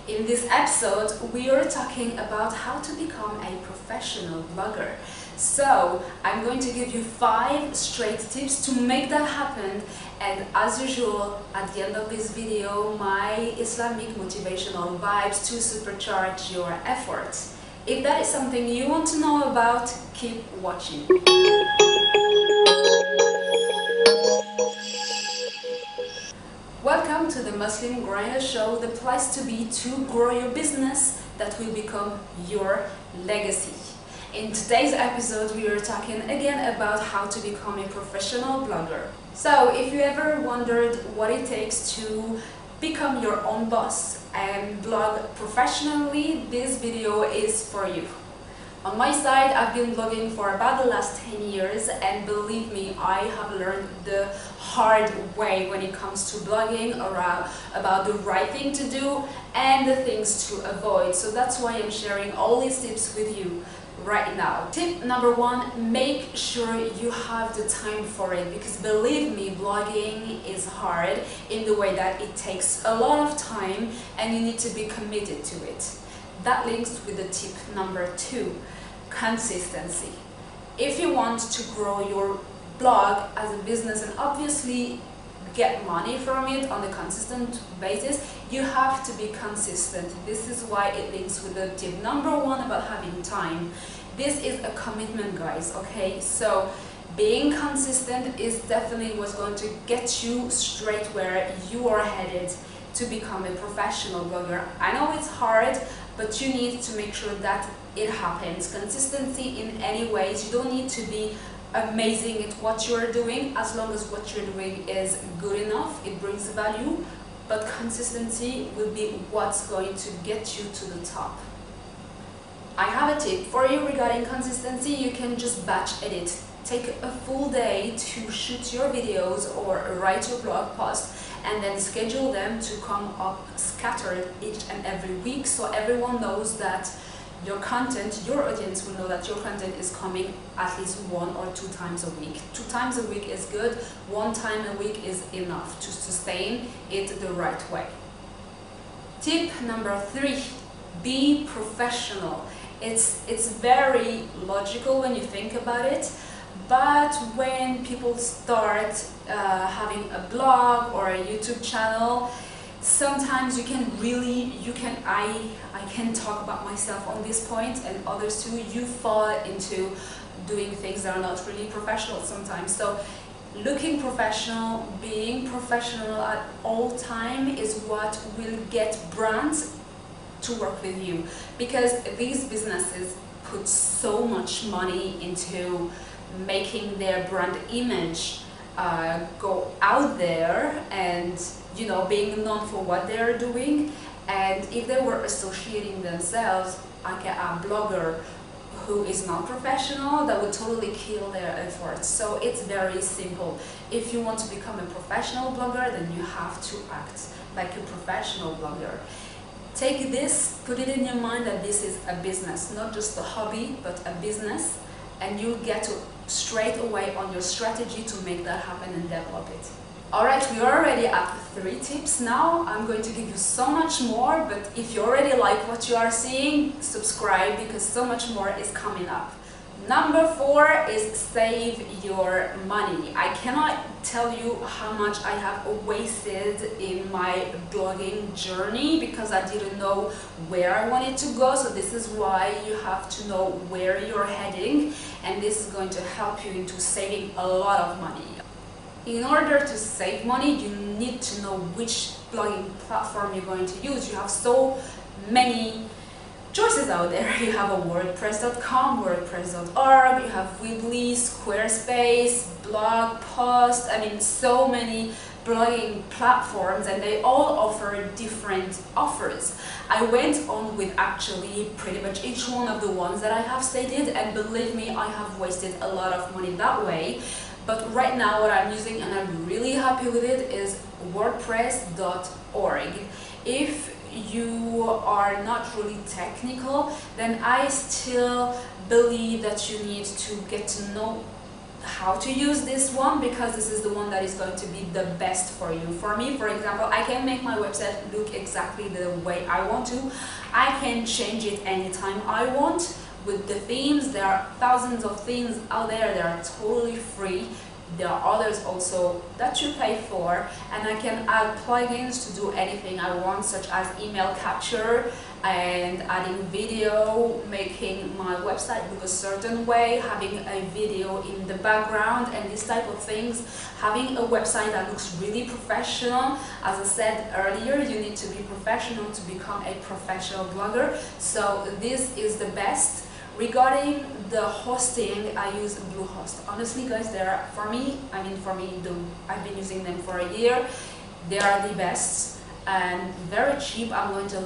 In this episode, we are talking about how to become a professional blogger. So, I'm going to give you 5 straight tips to make that happen, and as usual, at the end of this video, my Islamic motivational vibes to supercharge your efforts. If that is something you want to know about, keep watching. Welcome to the Muslim Grinder Show, the place to be to grow your business that will become your legacy. In today's episode, we are talking again about how to become a professional blogger. So, if you ever wondered what it takes to become your own boss and blog professionally, this video is for you. On my side, I've been blogging for about the last 10 years, and believe me, I have learned the hard way when it comes to blogging about the right thing to do and the things to avoid. So that's why I'm sharing all these tips with you right now. Tip number 1, make sure you have the time for it, because believe me, blogging is hard in the way that it takes a lot of time and you need to be committed to it. That links with the tip number 2, consistency. If you want to grow your blog as a business and obviously get money from it on a consistent basis, you have to be consistent. This is why it links with the tip number 1 about having time. This is a commitment, guys, okay? So being consistent is definitely what's going to get you straight where you are headed to become a professional blogger. I know it's hard, but you need to make sure that it happens. Consistency in any ways. You don't need to be amazing at what you're doing, as long as what you're doing is good enough, it brings value, but consistency will be what's going to get you to the top. I have a tip for you regarding consistency. You can just batch edit. Take a full day to shoot your videos or write your blog post, and then schedule them to come up scattered each and every week, so everyone knows that your content, your audience will know that your content is coming at least 1 or 2 times a week. 2 times a week is good, 1 time a week is enough to sustain it the right way. Tip number 3, be professional. It's very logical when you think about it, but when people start having a blog or a YouTube channel, sometimes I can talk about myself on this point, and others too, you fall into doing things that are not really professional sometimes. So looking professional, being professional at all time is what will get brands to work with you, because these businesses put so much money into making their brand image go out there and, you know, being known for what they're doing. And if they were associating themselves like a blogger who is not professional, that would totally kill their efforts. So it's very simple. If you want to become a professional blogger, then you have to act like a professional blogger. Take this, put it in your mind that this is a business, not just a hobby, but a business, and you'll get to straight away on your strategy to make that happen and develop it. Alright, we are already at 3 tips now. I'm going to give you so much more, but if you already like what you are seeing, subscribe, because so much more is coming up. Number 4 is save your money. I cannot tell you how much I have wasted in my blogging journey because I didn't know where I wanted to go. So this is why you have to know where you're heading, and this is going to help you into saving a lot of money. In order to save money, you need to know which blogging platform you're going to use. You have so many choices out there. You have a WordPress.com, WordPress.org, you have Weebly, Squarespace, Blog Post, I mean so many blogging platforms, and they all offer different offers. I went on with actually pretty much each one of the ones that I have stated, and believe me, I have wasted a lot of money that way. But right now what I'm using, and I'm really happy with it, is WordPress.org. If you are not really technical, then I still believe that you need to get to know how to use this one, because this is the one that is going to be the best for you. For me, for example, I can make my website look exactly the way I want to. I can change it anytime I want with the themes. There are thousands of themes out there that are totally free. There are others also that you pay for, and I can add plugins to do anything I want, such as email capture and adding video, making my website look a certain way, having a video in the background, and this type of things. Having a website that looks really professional. As I said earlier, you need to be professional to become a professional blogger, so this is the best. Regarding the hosting, I use Bluehost. Honestly, guys, for me, I've been using them for a year. They are the best and very cheap. I'm going to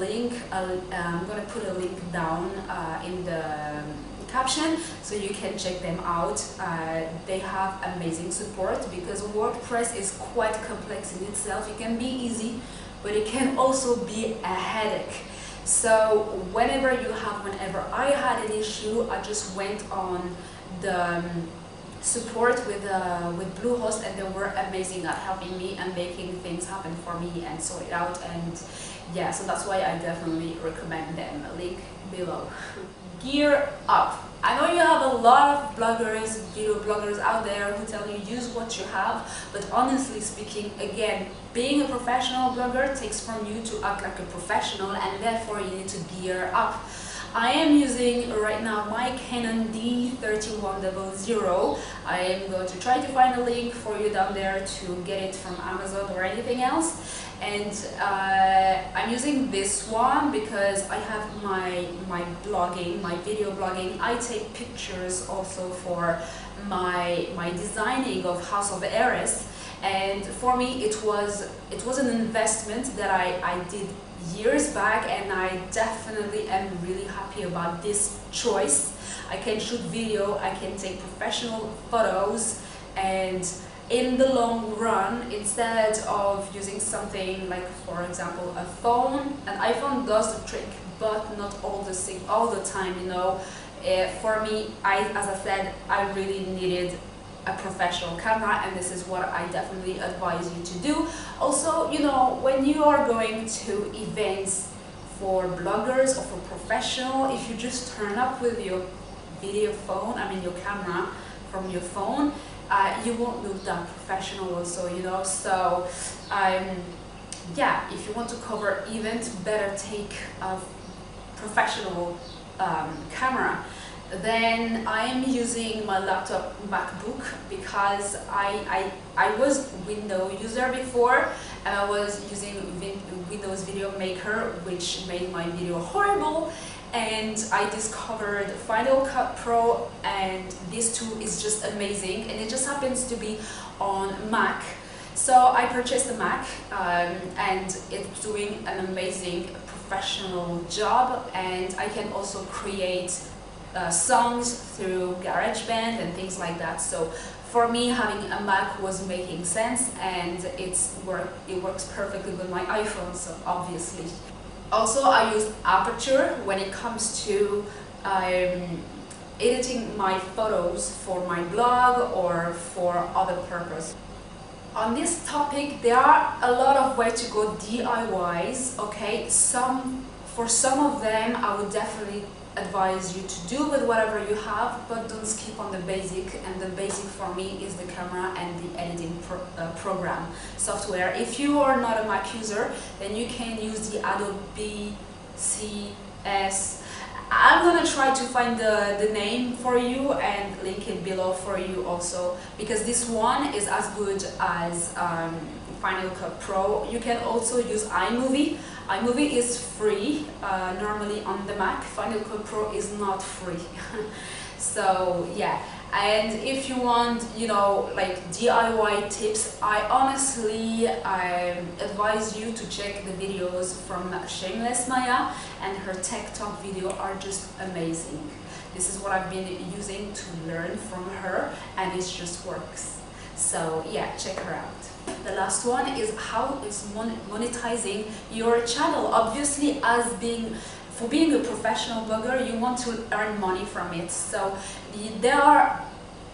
put a link down in the caption so you can check them out. They have amazing support, because WordPress is quite complex in itself. It can be easy, but it can also be a headache. So whenever I had an issue, I just went on the support with Bluehost, and they were amazing at helping me and making things happen for me and sort it out. And yeah, so that's why I definitely recommend them. Link below. Gear up. I know you have a lot of bloggers, video bloggers out there who tell you use what you have, but honestly speaking, again, being a professional blogger takes from you to act like a professional, and therefore you need to gear up. I am using right now my Canon D3100. I am going to try to find a link for you down there to get it from Amazon or anything else. And I'm using this one because I have my blogging, my video blogging. I take pictures also for my designing of House of Heiress, and for me it was an investment that I did years back, and I definitely am really happy about this choice. I can shoot video, I can take professional photos, and in the long run, instead of using something like, for example, a phone, an iPhone does the trick, but not all the time, you know. For me, as I said, I really needed a professional camera, and this is what I definitely advise you to do. Also, you know, when you are going to events for bloggers or for professional, if you just turn up with your video phone, your camera from your phone, you won't look that professional also, you know. So yeah, if you want to cover events, better take a professional camera. Then I am using my laptop MacBook, because I was Windows user before, and I was using Windows Video Maker, which made my video horrible. And I discovered Final Cut Pro, and this tool is just amazing, and it just happens to be on Mac. So I purchased a Mac, and it's doing an amazing professional job, and I can also create songs through GarageBand and things like that. So for me, having a Mac was making sense, and it works perfectly with my iPhone, so obviously. Also, I use Aperture when it comes to editing my photos for my blog or for other purpose. On this topic, there are a lot of ways to go DIYs, okay? For some of them, I would definitely advise you to do with whatever you have, but don't skip on the basic, and the basic for me is the camera and the editing program software. If you are not a Mac user, then you can use the Adobe CS. I'm gonna try to find the name for you and link it below for you also, because this one is as good as Final Cut Pro. You can also use iMovie. iMovie is free normally on the Mac. Final Cut Pro is not free. So yeah, and if you want, you know, like DIY tips, I honestly advise you to check the videos from Shameless Maya, and her Tech Talk video are just amazing. This is what I've been using to learn from her, and it just works. So yeah, check her out. The last one is how is monetizing your channel. Obviously, for being a professional blogger, you want to earn money from it. So there are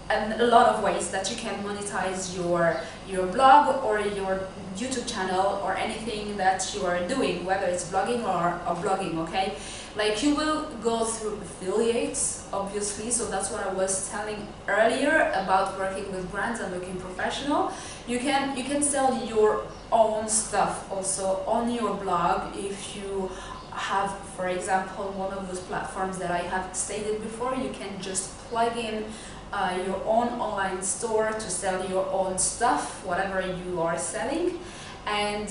a lot of ways that you can monetize your blog or your YouTube channel or anything that you are doing, whether it's blogging or blogging, okay? Like, you will go through affiliates, obviously, so that's what I was telling earlier about working with brands and looking professional. You can sell your own stuff also on your blog if you have, for example, one of those platforms that I have stated before. You can just plug in your own online store to sell your own stuff, whatever you are selling. And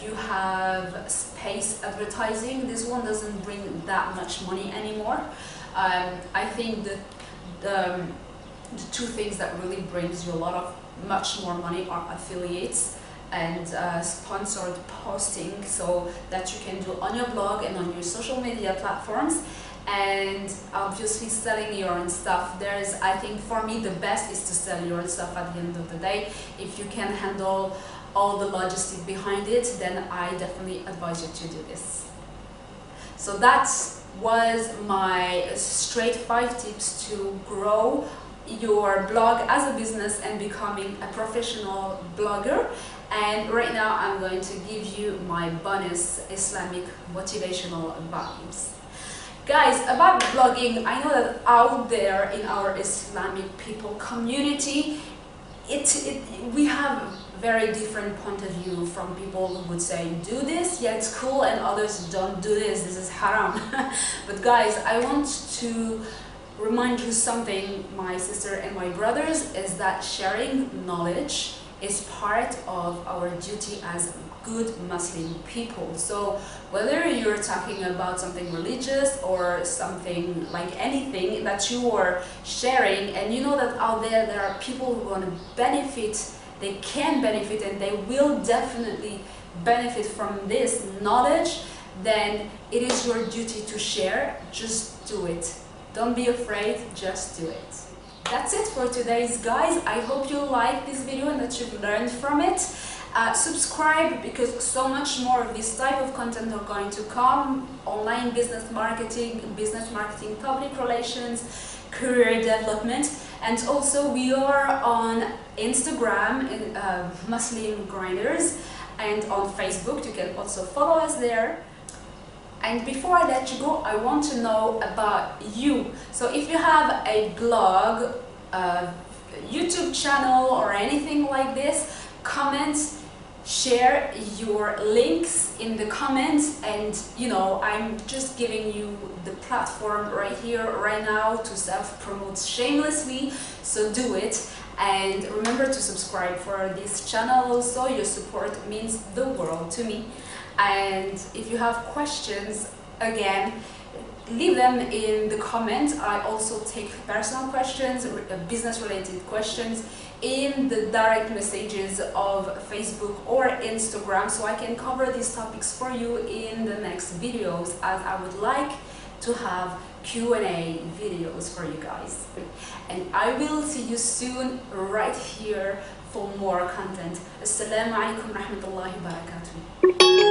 you have space advertising. This one doesn't bring that much money anymore. I think that the two things that really brings you much more money are affiliates and sponsored posting, so that you can do on your blog and on your social media platforms, and obviously selling your own stuff. I think for me the best is to sell your own stuff at the end of the day. If you can handle all the logistics behind it, then I definitely advise you to do this. So that was my straight 5 tips to grow your blog as a business and becoming a professional blogger. And right now I'm going to give you my bonus Islamic motivational vibes. Guys, about blogging, I know that out there in our Islamic people community, we have very different point of view from people who would say do this, yeah, it's cool, and others don't do this is haram. But guys, I want to remind you something, my sister and my brothers, is that sharing knowledge is part of our duty as good Muslim people. So whether you're talking about something religious or something like anything that you are sharing, and you know that out there are people who want to benefit, they can benefit and they will definitely benefit from this knowledge, then it is your duty to share. Just do it. Don't be afraid, just do it. That's it for today's, guys. I hope you like this video and that you've learned from it. Subscribe, because so much more of this type of content are going to come. Online business marketing, public relations, career development. And also we are on Instagram, MuslimGrinders, and on Facebook. You can also follow us there. And before I let you go, I want to know about you. So if you have a blog, YouTube channel or anything like this, comment, share your links in the comments, and you know, I'm just giving you the platform right here, right now, to self-promote shamelessly, so do it. And remember to subscribe for this channel also. Your support means the world to me. And if you have questions, again, leave them in the comments. I also take personal questions, business related questions, in the direct messages of Facebook or Instagram, so I can cover these topics for you in the next videos, as I would like to have Q&A videos for you guys. And I will see you soon right here for more content. Assalamu alaikum rahmatullahi wa barakatuh.